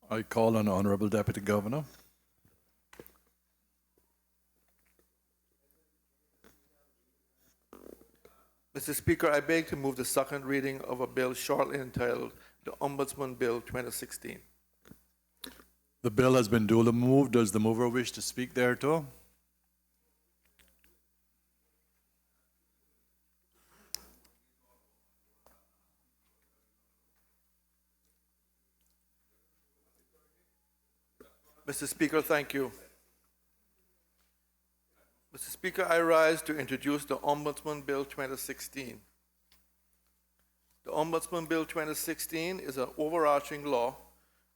I call on Honorable Deputy Governor. Mr. Speaker, I beg to move the second reading of a bill shortly entitled the Ombudsman Bill 2016. The bill has been duly moved. Does the mover wish to speak thereto? Mr. Speaker, thank you. Mr. Speaker, I rise to introduce the Ombudsman Bill 2016. The Ombudsman Bill 2016 is an overarching law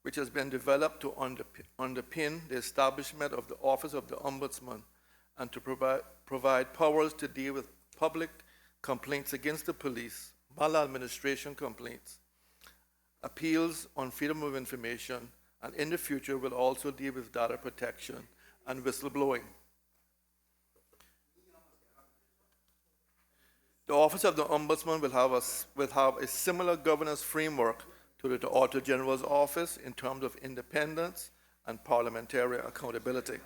which has been developed to underpin the establishment of the Office of the Ombudsman and to provide powers to deal with public complaints against the police, maladministration complaints, appeals on freedom of information, and in the future will also deal with data protection and whistleblowing. The Office of the Ombudsman will have a similar governance framework to the Auditor General's Office in terms of independence and parliamentary accountability.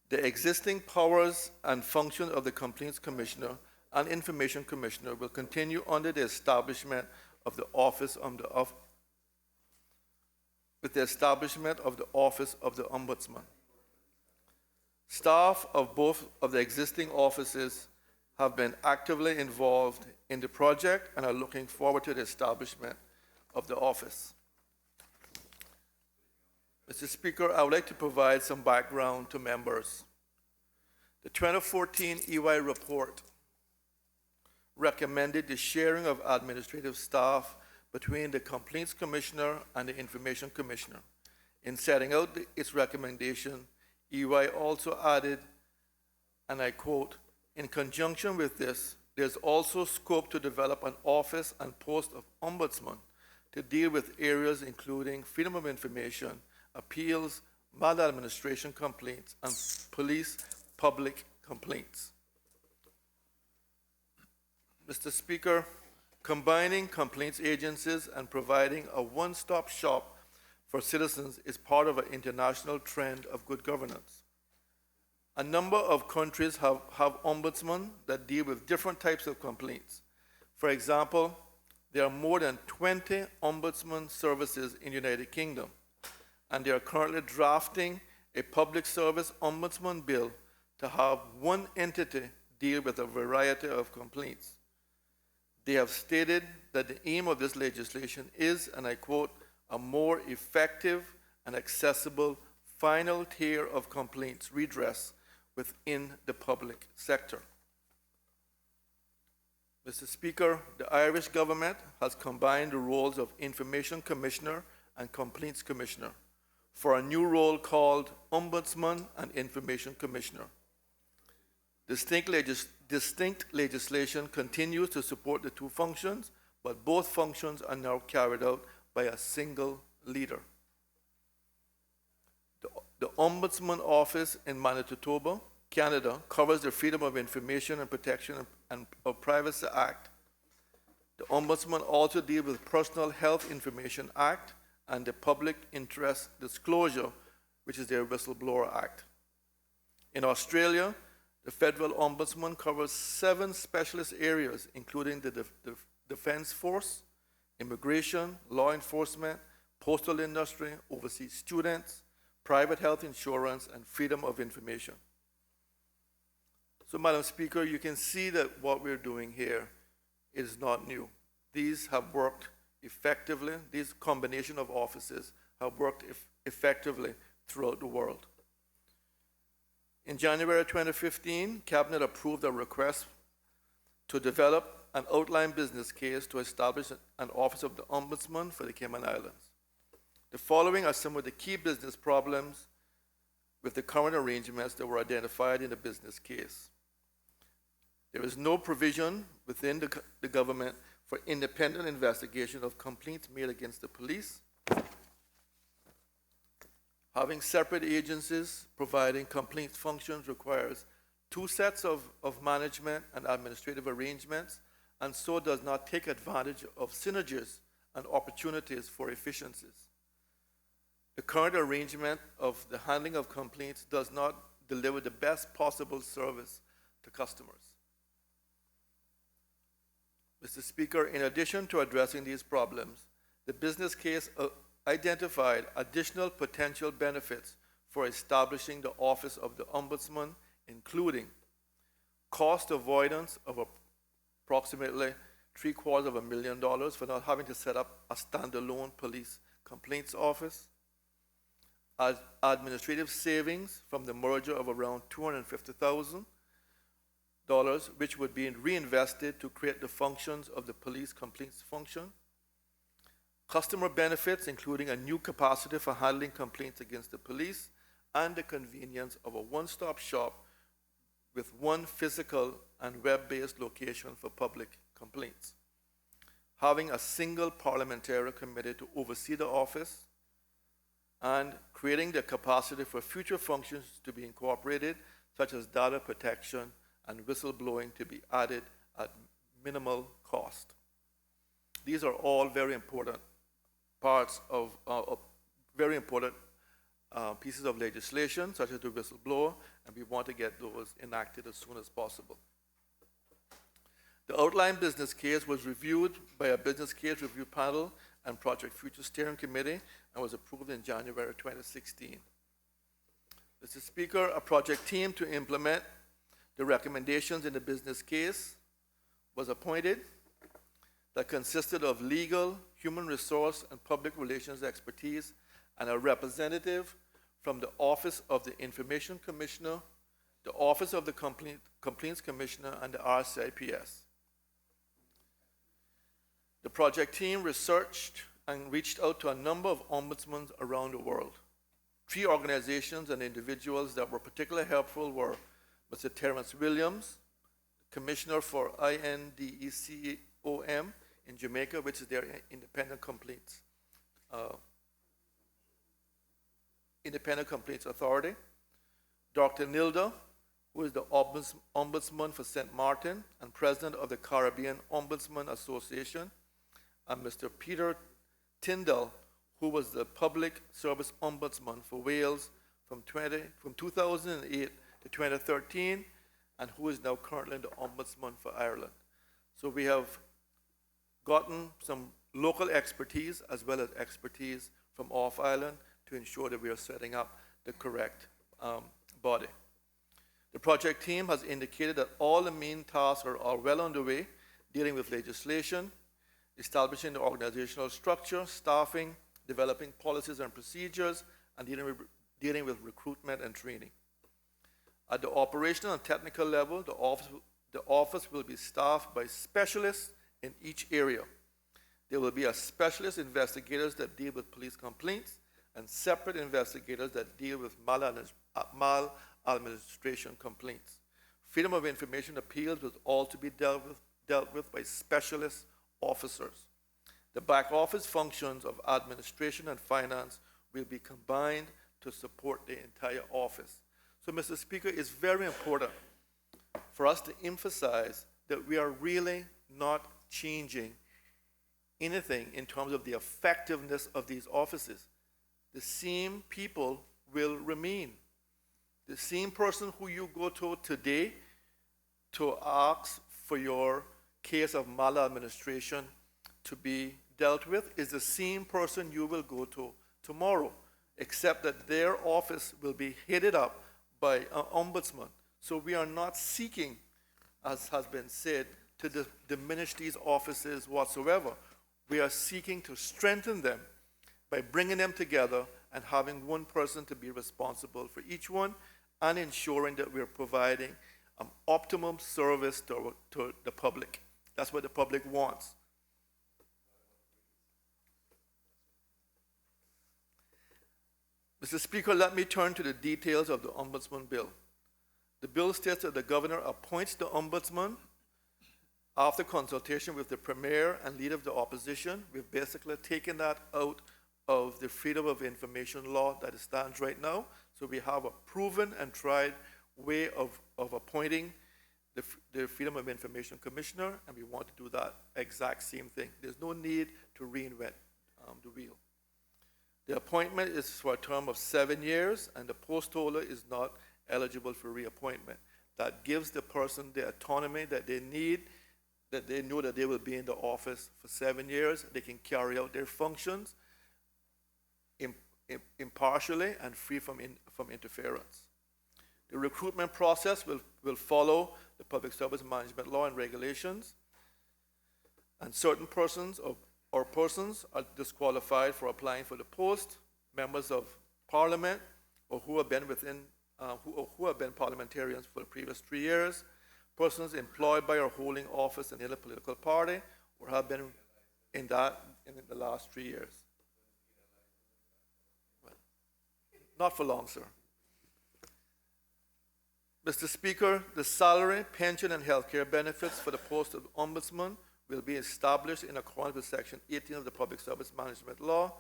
The existing powers and functions of the Complaints Commissioner and Information Commissioner will continue under the establishment of the Office of the Ombudsman. Staff of both of the existing offices have been actively involved in the project and are looking forward to the establishment of the office. Mr. Speaker, I would like to provide some background to members. The 2014 EY report recommended the sharing of administrative staff between the Complaints Commissioner and the Information Commissioner. In setting out its recommendation, EY also added, and I quote, "In conjunction with this, there's also scope to develop an office and post of ombudsman to deal with areas including freedom of information, appeals, maladministration complaints, and police public complaints." Mr. Speaker, combining complaints agencies and providing a one-stop shop for citizens is part of an international trend of good governance. A number of countries have ombudsmen that deal with different types of complaints. For example, there are more than 20 ombudsman services in the United Kingdom, and they are currently drafting a public service ombudsman bill to have one entity deal with a variety of complaints. They have stated that the aim of this legislation is, and I quote, "a more effective and accessible final tier of complaints redress within the public sector." Mr. Speaker, the Irish government has combined the roles of Information Commissioner and Complaints Commissioner for a new role called Ombudsman and Information Commissioner. Distinct legislation continues to support the two functions, but both functions are now carried out by a single leader. The Ombudsman Office in Manitoba, Canada, covers the Freedom of Information and Protection of Privacy Act. The Ombudsman also deals with Personal Health Information Act and the Public Interest Disclosure, which is their Whistleblower Act. In Australia, the Federal Ombudsman covers 7 specialist areas, including the Defense Force, immigration, law enforcement, postal industry, overseas students, private health insurance, and freedom of information. So, Madam Speaker, you can see that what we're doing here is not new. These have worked effectively. These combination of offices have worked effectively throughout the world. In January 2015, Cabinet approved a request to develop an outline business case to establish an Office of the Ombudsman for the Cayman Islands. The following are some of the key business problems with the current arrangements that were identified in the business case. There is no provision within the government for independent investigation of complaints made against the police. Having separate agencies providing complaints functions requires 2 sets of management and administrative arrangements, and so does not take advantage of synergies and opportunities for efficiencies. The current arrangement of the handling of complaints does not deliver the best possible service to customers. Mr. Speaker, in addition to addressing these problems, the business case identified additional potential benefits for establishing the Office of the Ombudsman, including cost avoidance of approximately $750,000 for not having to set up a standalone police complaints office, administrative savings from the merger of around $250,000, which would be reinvested to create the functions of the police complaints function, customer benefits, including a new capacity for handling complaints against the police, and the convenience of a one-stop shop with one physical and web-based location for public complaints. Having a single parliamentary committee to oversee the office, and creating the capacity for future functions to be incorporated, such as data protection and whistleblowing, to be added at minimal cost. These are all very important parts of very important pieces of legislation, such as the whistleblower, and we want to get those enacted as soon as possible. The outline business case was reviewed by a business case review panel and Project Future Steering Committee and was approved in January 2016. Mr. Speaker, a project team to implement the recommendations in the business case was appointed that consisted of legal, human resource, and public relations expertise, and a representative from the Office of the Information Commissioner, the Office of the Complaints Commissioner, and the RCIPS. The project team researched and reached out to a number of ombudsmen around the world. 3 organizations and individuals that were particularly helpful were Mr. Terrence Williams, Commissioner for INDECOM in Jamaica, which is their independent complaints authority. Dr. Nilda, who is the Ombudsman for St. Martin and President of the Caribbean Ombudsman Association, and Mr. Peter Tyndall, who was the Public Service Ombudsman for Wales from 2008 to 2013, and who is now currently the Ombudsman for Ireland. So we have gotten some local expertise as well as expertise from off island to ensure that we are setting up the correct body. The project team has indicated that all the main tasks are well underway, dealing with legislation, establishing the organizational structure, staffing, developing policies and procedures, and dealing with recruitment and training. At the operational and technical level, the office will be staffed by specialists in each area. There will be a specialist investigators that deal with police complaints and separate investigators that deal with maladministration complaints. Freedom of information appeals will all to be dealt with by specialist officers. The back office functions of administration and finance will be combined to support the entire office. So, Mr. Speaker, it's very important for us to emphasize that we are really not changing anything in terms of the effectiveness of these offices. The same people will remain. The same person who you go to today to ask for your case of maladministration to be dealt with is the same person you will go to tomorrow, except that their office will be headed up by an ombudsman. So we are not seeking, as has been said, to diminish these offices whatsoever. We are seeking to strengthen them by bringing them together and having one person to be responsible for each one, and ensuring that we are providing optimum service to the public. That's what the public wants. Mr. Speaker, let me turn to the details of the Ombudsman Bill. The bill states that the Governor appoints the Ombudsman after consultation with the Premier and Leader of the Opposition. We've basically taken that out of the Freedom of Information law that stands right now. So we have a proven and tried way of appointing the Freedom of Information Commissioner, and we want to do that exact same thing. There's no need to reinvent the wheel. The appointment is for a term of 7 years, and the post holder is not eligible for reappointment. That gives the person the autonomy that they need, that they know that they will be in the office for 7 years. They can carry out their functions impartially and free from interference. The recruitment process will follow the Public Service Management Law and regulations, and certain persons or persons are disqualified for applying for the post, members of Parliament, or who have been who have been parliamentarians for the previous 3 years, persons employed by or holding office in any political party, or have been in the last 3 years. Well, not for long, sir. Mr. Speaker, the salary, pension, and health care benefits for the post of Ombudsman will be established in accordance with Section 18 of the Public Service Management Law.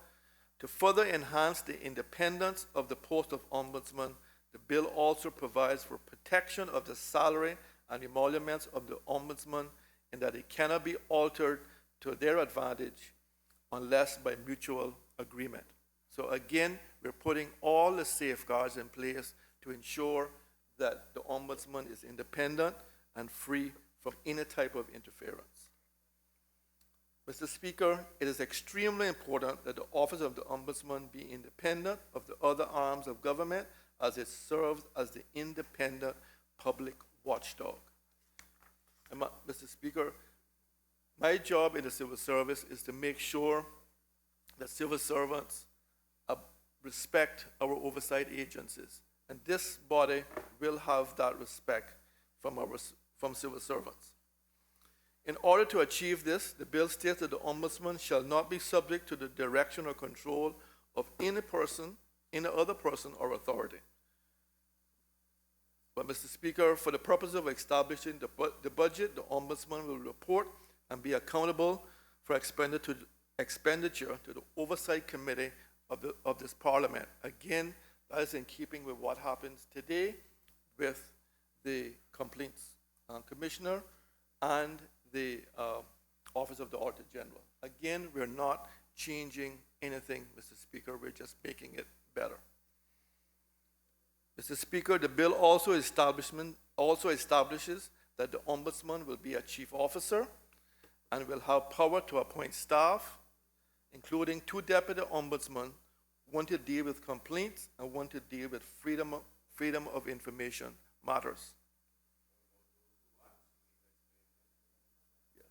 To further enhance the independence of the post of Ombudsman, the bill also provides for protection of the salary and emoluments of the Ombudsman in that it cannot be altered to their advantage unless by mutual agreement. So again, we're putting all the safeguards in place to ensure that the Ombudsman is independent and free from any type of interference. Mr. Speaker, it is extremely important that the office of the Ombudsman be independent of the other arms of government, as it serves as the independent public watchdog. And Mr. Speaker, my job in the civil service is to make sure that civil servants respect our oversight agencies. And this body will have that respect from civil servants. In order to achieve this, the bill states that the Ombudsman shall not be subject to the direction or control of any other person or authority. But, Mr. Speaker, for the purpose of establishing the budget, the Ombudsman will report and be accountable for expenditure to the Oversight Committee of this Parliament. Again, that is in keeping with what happens today with the Complaints Commissioner and the Office of the Auditor General. Again, we're not changing anything, Mr. Speaker, we're just making it better. Mr. Speaker, the bill also establishes that the Ombudsman will be a chief officer and will have power to appoint staff, including 2 deputy ombudsmen, one to deal with complaints and one to deal with freedom of information matters. Yes.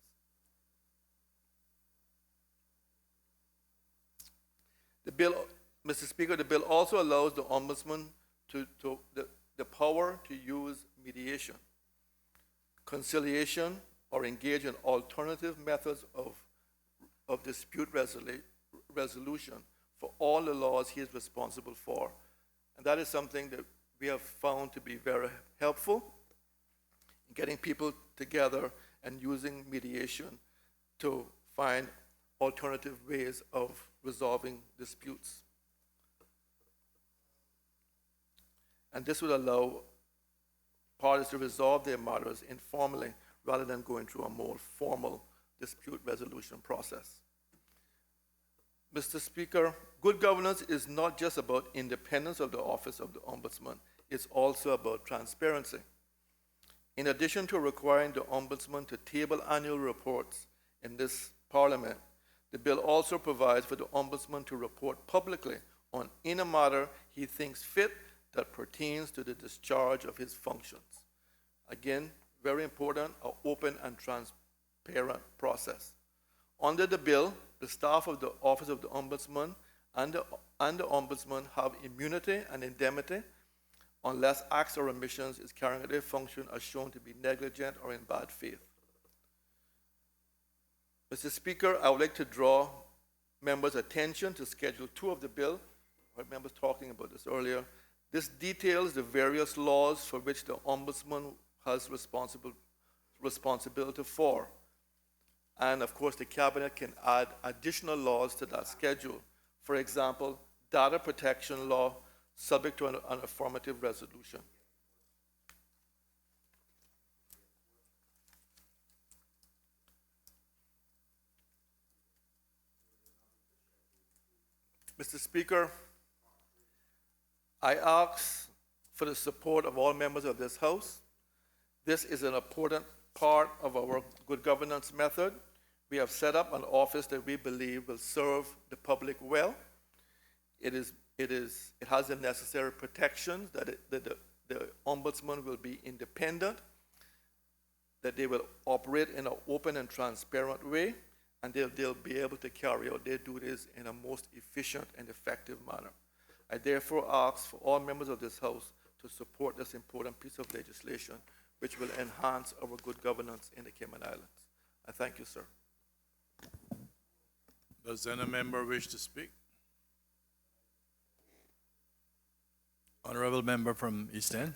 The bill, Mr. Speaker, the bill also allows the Ombudsman the power to use mediation, conciliation, or engage in alternative methods of dispute resolution for all the laws he is responsible for. And that is something that we have found to be very helpful in getting people together and using mediation to find alternative ways of resolving disputes. And this would allow parties to resolve their matters informally rather than going through a more formal dispute resolution process. Mr. Speaker, good governance is not just about independence of the office of the Ombudsman, it's also about transparency. In addition to requiring the Ombudsman to table annual reports in this Parliament, the bill also provides for the Ombudsman to report publicly on any matter he thinks fit that pertains to the discharge of his functions. Again, very important, an open and transparent process. Under the bill, the staff of the Office of the Ombudsman and the Ombudsman have immunity and indemnity unless acts or omissions is carrying out their function as shown to be negligent or in bad faith. Mr. Speaker, I would like to draw members' attention to Schedule 2 of the bill. I heard members talking about this earlier. This details the various laws for which the Ombudsman has responsibility for. And of course, the Cabinet can add additional laws to that schedule. For example, data protection law subject to an affirmative resolution. Mr. Speaker, I ask for the support of all members of this House. This is an important part of our good governance method. We have set up an office that we believe will serve the public well. It has the necessary protections that the ombudsman will be independent, that they will operate in an open and transparent way, and they'll be able to carry out their duties in a most efficient and effective manner. I therefore ask for all members of this House to support this important piece of legislation, which will enhance our good governance in the Cayman Islands. I thank you, sir. Does any member wish to speak? Honorable member from East End.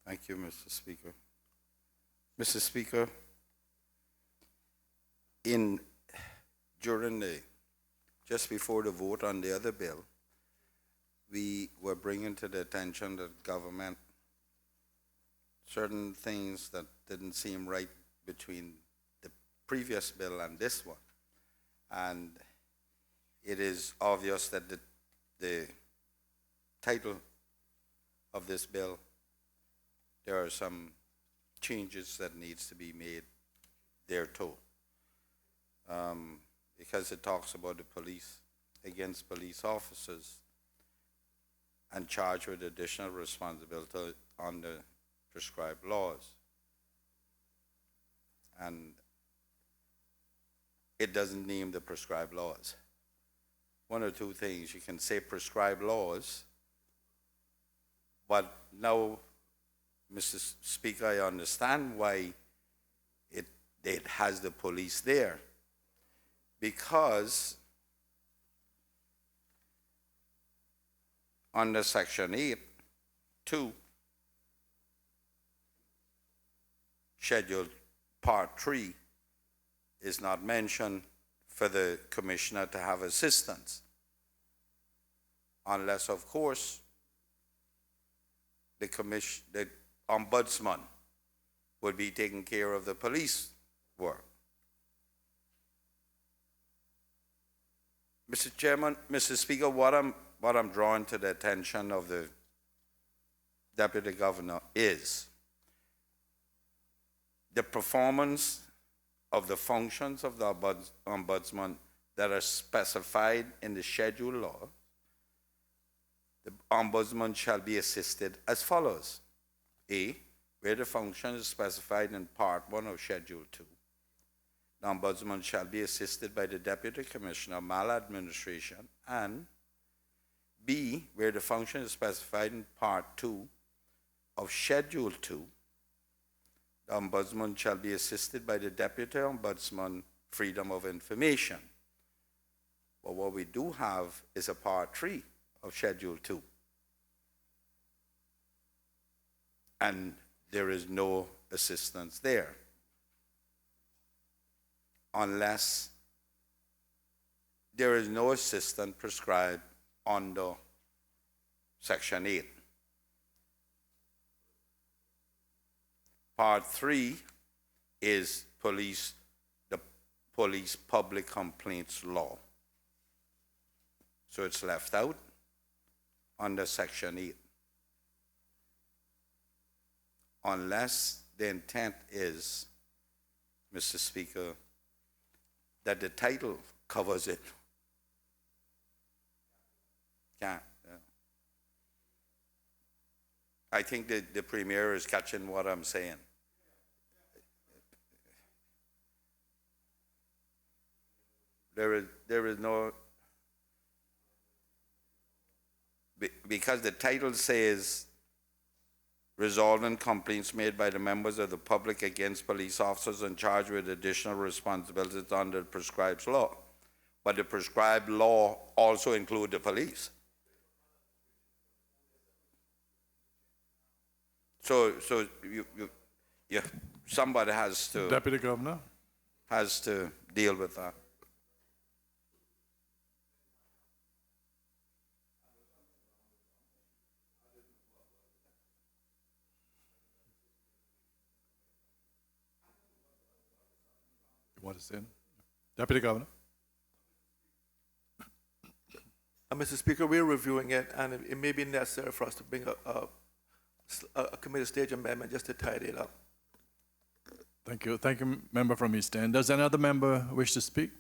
Thank you, Mr. Speaker. Mr. Speaker, just before the vote on the other bill, we were bringing to the attention of government certain things that didn't seem right between the previous bill and this one. And it is obvious that the title of this bill, there are some changes that needs to be made there too. Because it talks about the police against police officers and charged with additional responsibility under prescribed laws. And it doesn't name the prescribed laws. One or two things, you can say prescribed laws, but now, Mr. Speaker, I understand why it has the police there. Because under Section 8(2), Schedule Part 3 is not mentioned for the commissioner to have assistance, unless, of course, the ombudsman would be taking care of the police work. Mr. Chairman, Mr. Speaker, what I'm drawing to the attention of the Deputy Governor is the performance of the functions of the ombudsman that are specified in the schedule law. The ombudsman shall be assisted as follows. A, where the function is specified in Part 1 of Schedule 2. The ombudsman shall be assisted by the Deputy Commissioner of Maladministration, and B, where the function is specified in Part 2 of Schedule 2, the ombudsman shall be assisted by the Deputy Ombudsman, Freedom of Information. But what we do have is a Part 3 of Schedule 2. And there is no assistance there, unless there is no assistance prescribed under Section 8. Part 3 is the Police Public Complaints Law. So it's left out under Section 8. Unless the intent is, Mr. Speaker, that the title covers it. Can't. I think that the Premier is catching what I'm saying. There is no, because the title says resolving complaints made by the members of the public against police officers and charged with additional responsibilities under the prescribed law. But the prescribed law also includes the police. So somebody has to Deputy Governor. Deal with that. what is saying. Deputy Governor. Mr. Speaker, we're reviewing it, and it may be necessary for us to bring a committee stage amendment just to tidy it up. Thank you. Thank you, member from East End. Does any other member wish to speak?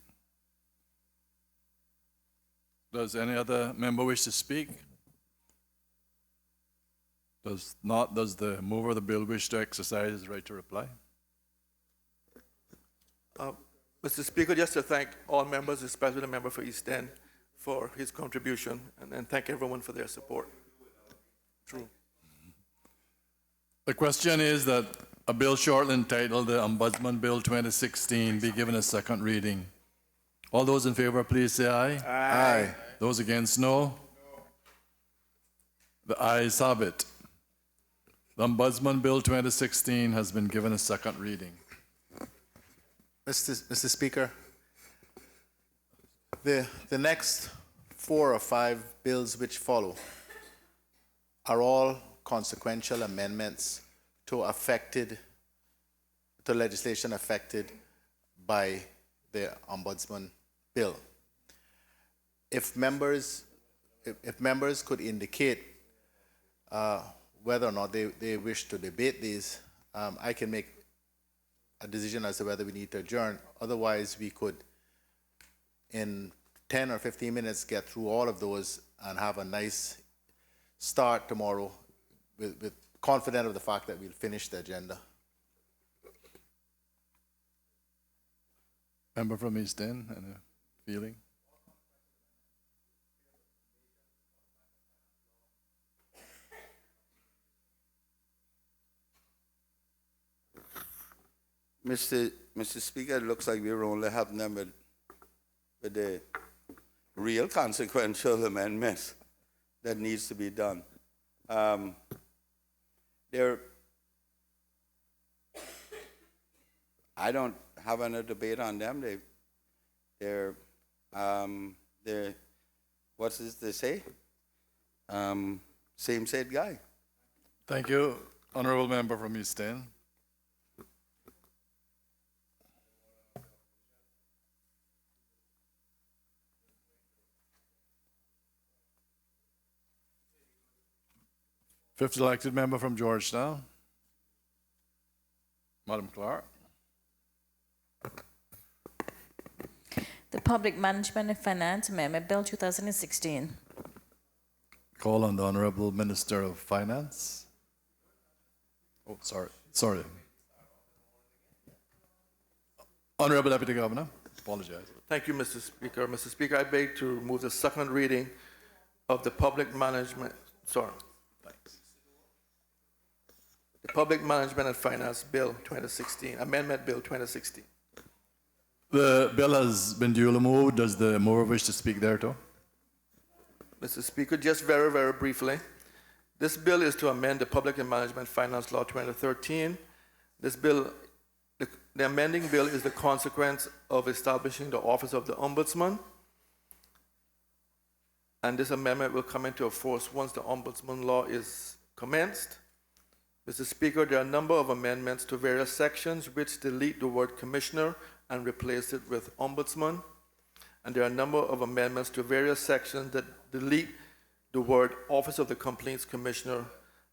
Does any other member wish to speak? Does not, does the mover of the bill wish to exercise his right to reply? Mr. Speaker, just to thank all members, especially the member for East End, for his contribution, and thank everyone for their support. True. The question is that a bill shortly entitled the Ombudsman Bill 2016 be given a second reading. All those in favor, please say aye. Aye. Those against, no. The ayes have it. The Ombudsman Bill 2016 has been given a second reading. Mr. Speaker, the next 4 or 5 bills which follow are all consequential amendments to legislation affected by the Ombudsman Bill. If members could indicate whether or not they wish to debate these, I can make a decision as to whether we need to adjourn. Otherwise, we could, in 10 or 15 minutes, get through all of those and have a nice start tomorrow with confident of the fact that we'll finish the agenda. Member from East End, and a feeling? Mr. Speaker, it looks like we're only helping them with the real consequential amendments that needs to be done. I don't have any debate on them. They're what's this they say? Same said guy. Thank you, honorable member from East End. Fifth elected member from Georgetown, Madam Clerk. The Public Management and Finance Amendment Bill 2016. Call on the Honorable Minister of Finance. Oh, sorry. Honorable Deputy Governor, apologize. Thank you, Mr. Speaker. Mr. Speaker, I beg to remove the second reading of the Public Management and Finance Bill 2016, Amendment Bill 2016. The bill has been duly moved. Does the mover wish to speak thereto? Mr. Speaker, just very, very briefly, this bill is to amend the Public and Management Finance Law 2013. This bill, the amending bill is the consequence of establishing the Office of the Ombudsman, and this amendment will come into force once the Ombudsman law is commenced. Mr. Speaker, there are a number of amendments to various sections which delete the word commissioner and replace it with ombudsman. And there are a number of amendments to various sections that delete the word office of the complaints commissioner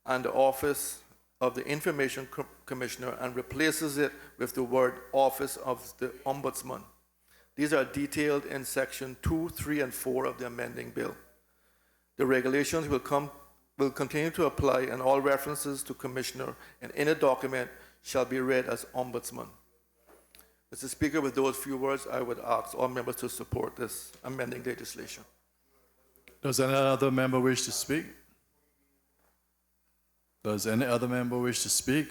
and the office of the information commissioner and replaces it with the word office of the ombudsman. These are detailed in section 2, 3, and 4 of the amending bill. The regulations will continue to apply, and all references to commissioner in any document shall be read as ombudsman. Mr. Speaker, with those few words, I would ask all members to support this amending legislation. Does any other member wish to speak? Does any other member wish to speak?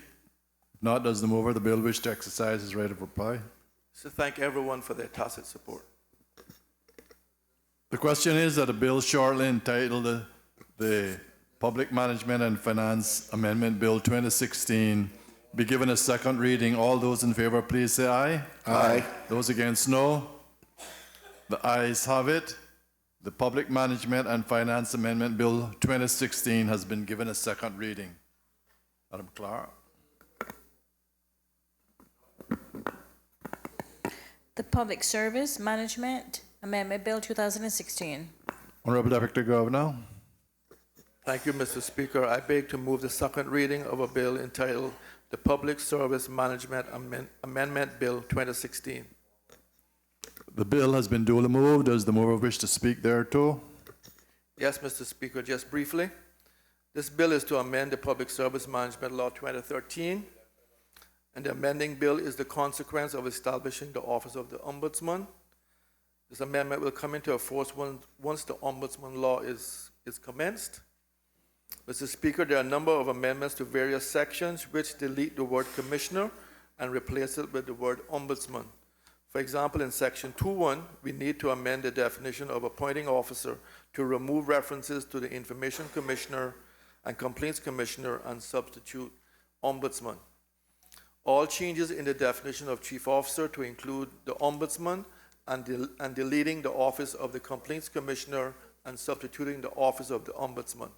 If not, does the mover of the bill wish to exercise his right of reply? So thank everyone for their tacit support. The question is that a bill shortly entitled the Public Management and Finance Amendment Bill 2016 be given a second reading. All those in favor, please say aye. Aye. Those against, no. The ayes have it. The Public Management and Finance Amendment Bill 2016 has been given a second reading. Madam Clerk. The Public Service Management Amendment Bill 2016. Honorable Deputy Governor. Thank you, Mr. Speaker. I beg to move the second reading of a bill entitled the Public Service Management Amendment Bill 2016. The bill has been duly moved. Does the mover wish to speak thereto? Yes, Mr. Speaker, just briefly. This bill is to amend the Public Service Management Law 2013, and the amending bill is the consequence of establishing the Office of the Ombudsman. This amendment will come into force once the Ombudsman law is commenced. Mr. Speaker, there are a number of amendments to various sections which delete the word commissioner and replace it with the word ombudsman. For example, in section 2.1, we need to amend the definition of appointing officer to remove references to the information commissioner and complaints commissioner and substitute ombudsman. All changes in the definition of chief officer to include the ombudsman and deleting the office of the complaints commissioner and substituting the office of the ombudsman.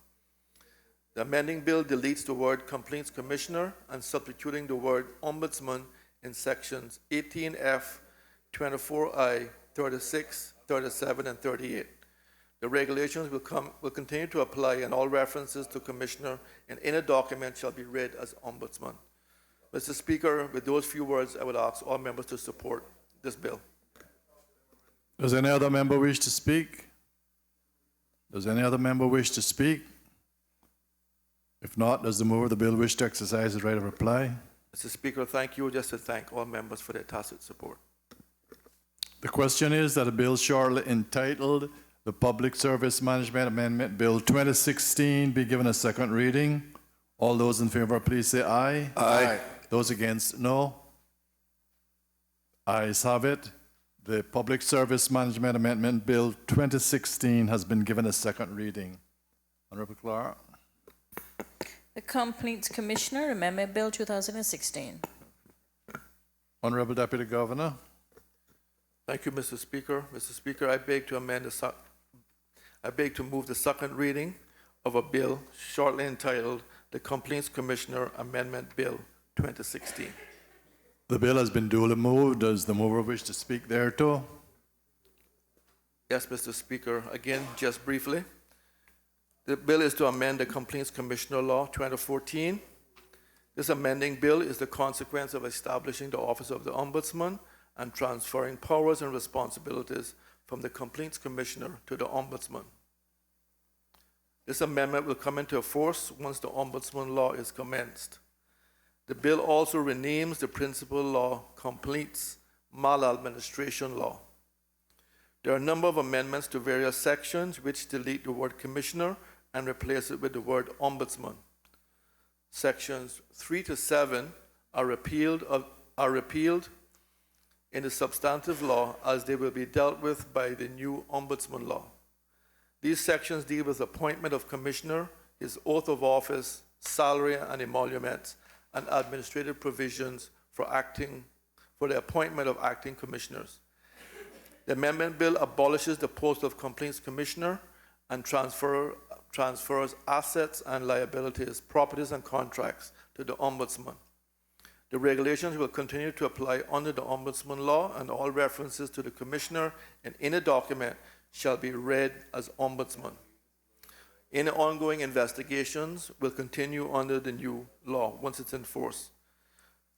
The amending bill deletes the word complaints commissioner and substituting the word ombudsman in sections 18F, 24I, 36, 37, and 38. The regulations will continue to apply, and all references to commissioner in any document shall be read as ombudsman. Mr. Speaker, with those few words, I would ask all members to support this bill. Does any other member wish to speak? Does any other member wish to speak? If not, does the mover of the bill wish to exercise his right of reply? Mr. Speaker, thank you. Just to thank all members for their tacit support. The question is that a bill shortly entitled the Public Service Management Amendment Bill 2016 be given a second reading. All those in favor, please say aye. Aye. Those against, no. Ayes have it. The Public Service Management Amendment Bill 2016 has been given a second reading. Honorable Clerk. The Complaints Commissioner Amendment Bill 2016. Honorable Deputy Governor. Thank you, Mr. Speaker. Mr. Speaker, I beg to move the second reading of a bill shortly entitled the Complaints Commissioner Amendment Bill 2016. The bill has been duly moved. Does the mover wish to speak thereto? Yes, Mr. Speaker. Again, just briefly. The bill is to amend the Complaints Commissioner Law 2014. This amending bill is the consequence of establishing the Office of the Ombudsman and transferring powers and responsibilities from the Complaints Commissioner to the Ombudsman. This amendment will come into force once the Ombudsman law is commenced. The bill also renames the principal law Complaints Maladministration Law. There are a number of amendments to various sections which delete the word commissioner and replace it with the word ombudsman. Sections 3 to 7 are repealed in the substantive law as they will be dealt with by the new ombudsman law. These sections deal with appointment of commissioner, his oath of office, salary and emoluments, and administrative provisions for the appointment of acting commissioners. The amendment bill abolishes the post of complaints commissioner and transfers assets and liabilities, properties and contracts to the ombudsman. The regulations will continue to apply under the ombudsman law, and all references to the commissioner in any document shall be read as ombudsman. Any ongoing investigations will continue under the new law once it's in force.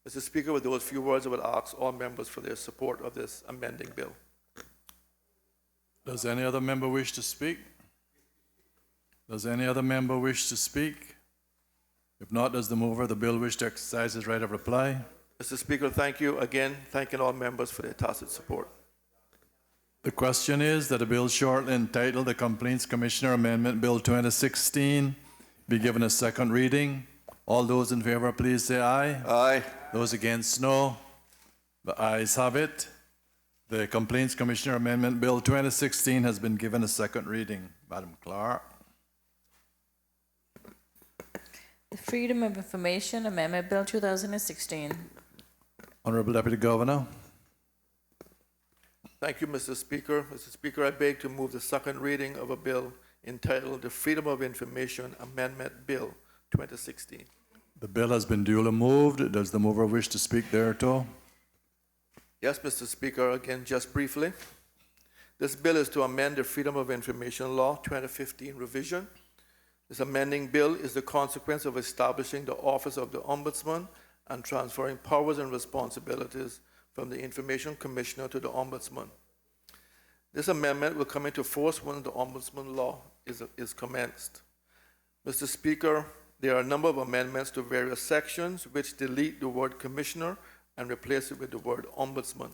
Mr. Speaker, with those few words, I would ask all members for their support of this amending bill. Does any other member wish to speak? Does any other member wish to speak? If not, does the mover of the bill wish to exercise his right of reply? Mr. Speaker, thank you again, thanking all members for their tacit support. The question is that a bill shortly entitled the Complaints Commissioner Amendment Bill 2016 be given a second reading. All those in favor, please say aye. Aye. Those against, no. The ayes have it. The Complaints Commissioner Amendment Bill 2016 has been given a second reading. Madam Clerk. The Freedom of Information Amendment Bill 2016. Honorable Deputy Governor. Thank you, Mr. Speaker. Mr. Speaker, I beg to move the second reading of a bill entitled the Freedom of Information Amendment Bill 2016. The bill has been duly moved. Does the mover wish to speak thereto? Yes, Mr. Speaker, again, just briefly. This bill is to amend the Freedom of Information Law 2015 revision. This amending bill is the consequence of establishing the Office of the Ombudsman and transferring powers and responsibilities from the Information Commissioner to the Ombudsman. This amendment will come into force when the Ombudsman law is commenced. Mr. Speaker, there are a number of amendments to various sections which delete the word Commissioner and replace it with the word Ombudsman.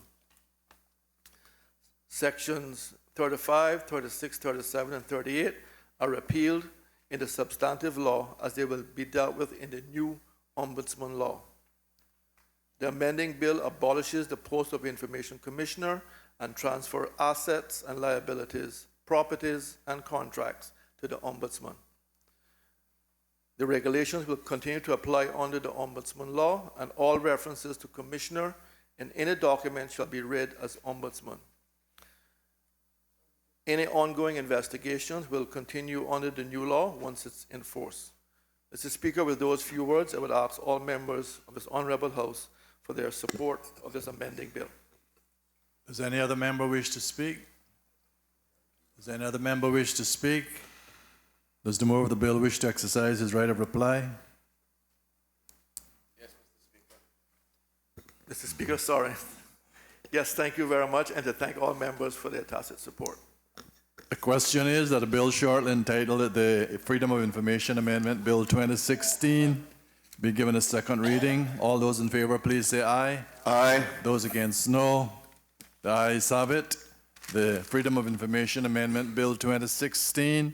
Sections 35, 36, 37, and 38 are repealed in the substantive law as they will be dealt with in the new Ombudsman law. The amending bill abolishes the post of Information Commissioner and transfer assets and liabilities, properties, and contracts to the Ombudsman. The regulations will continue to apply under the Ombudsman law, and all references to Commissioner in any document shall be read as Ombudsman. Any ongoing investigations will continue under the new law once it's in force. Mr. Speaker, with those few words, I would ask all members of this honorable House for their support of this amending bill. Does any other member wish to speak? Does any other member wish to speak? Does the mover of the bill wish to exercise his right of reply? Yes, Mr. Speaker, sorry. Yes, thank you very much, and to thank all members for their tacit support. The question is that a bill shortly entitled the Freedom of Information Amendment Bill 2016 be given a second reading. All those in favor, please say aye. Aye. Those against, no. The ayes have it. The Freedom of Information Amendment Bill 2016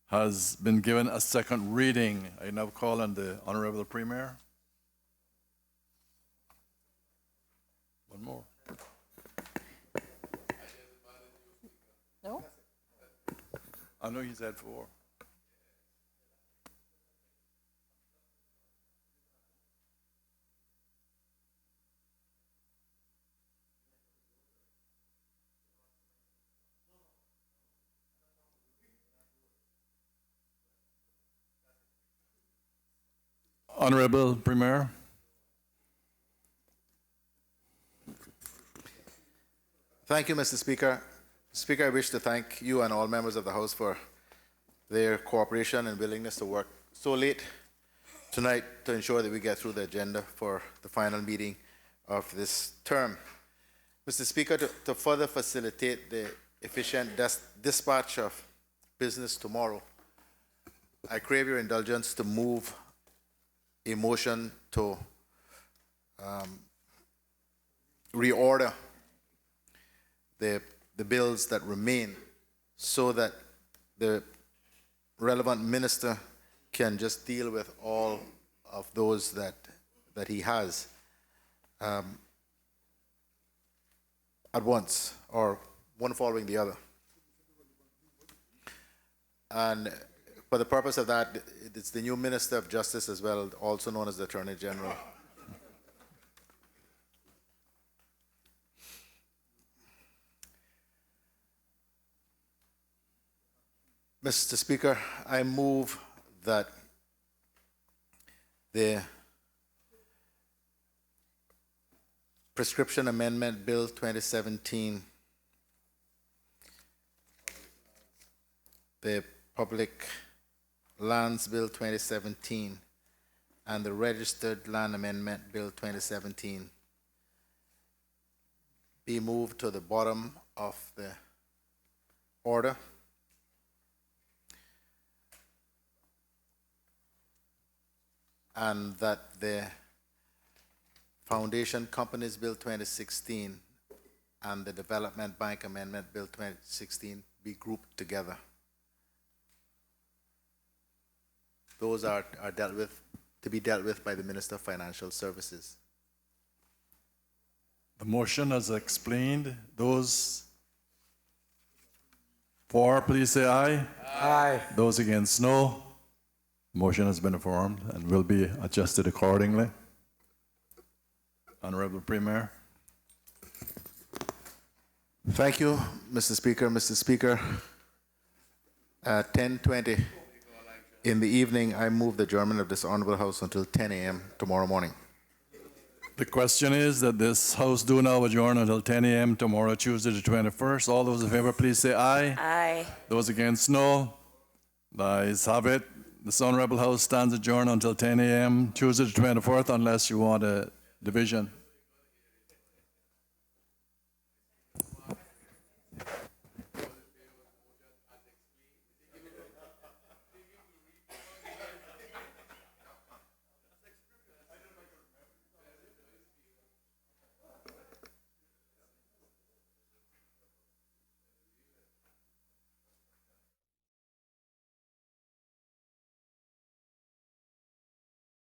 has been given a second reading. I now call on the Honorable Premier. One more. No? I know he's had four. Honorable Premier. Thank you, Mr. Speaker. Speaker, I wish to thank you and all members of the House for their cooperation and willingness to work so late tonight to ensure that we get through the agenda for the final meeting of this term. Mr. Speaker, to further facilitate the efficient dispatch of business tomorrow, I crave your indulgence to move a motion to reorder the bills that remain so that the relevant minister can just deal with all of those that he has at once, or one following the other. And for the purpose of that, it's the new Minister of Justice as well, also known as the Attorney General. Mr. Speaker, I move that the Prescription Amendment Bill 2017, the Public Lands Bill 2017, and the Registered Land Amendment Bill 2017 be moved to the bottom of the order. And that the Foundation Companies Bill 2016 and the Development Bank Amendment Bill 2016 be grouped together. Those are to be dealt with by the Minister of Financial Services. The motion as explained. Those for, please say aye. Aye. Those against, no. Motion has been affirmed and will be adjusted accordingly. Honorable Premier. Thank you, Mr. Speaker. Mr. Speaker, at 10:20 in the evening, I move the adjournment of this honorable House until 10 a.m. tomorrow morning. The question is that this House do now adjourn until 10 a.m. tomorrow, Tuesday the 21st. All those in favor, please say aye. Aye. Those against, no. The ayes have it. The Honorable House stands adjourned until 10 a.m. Tuesday the 24th, unless you want a division.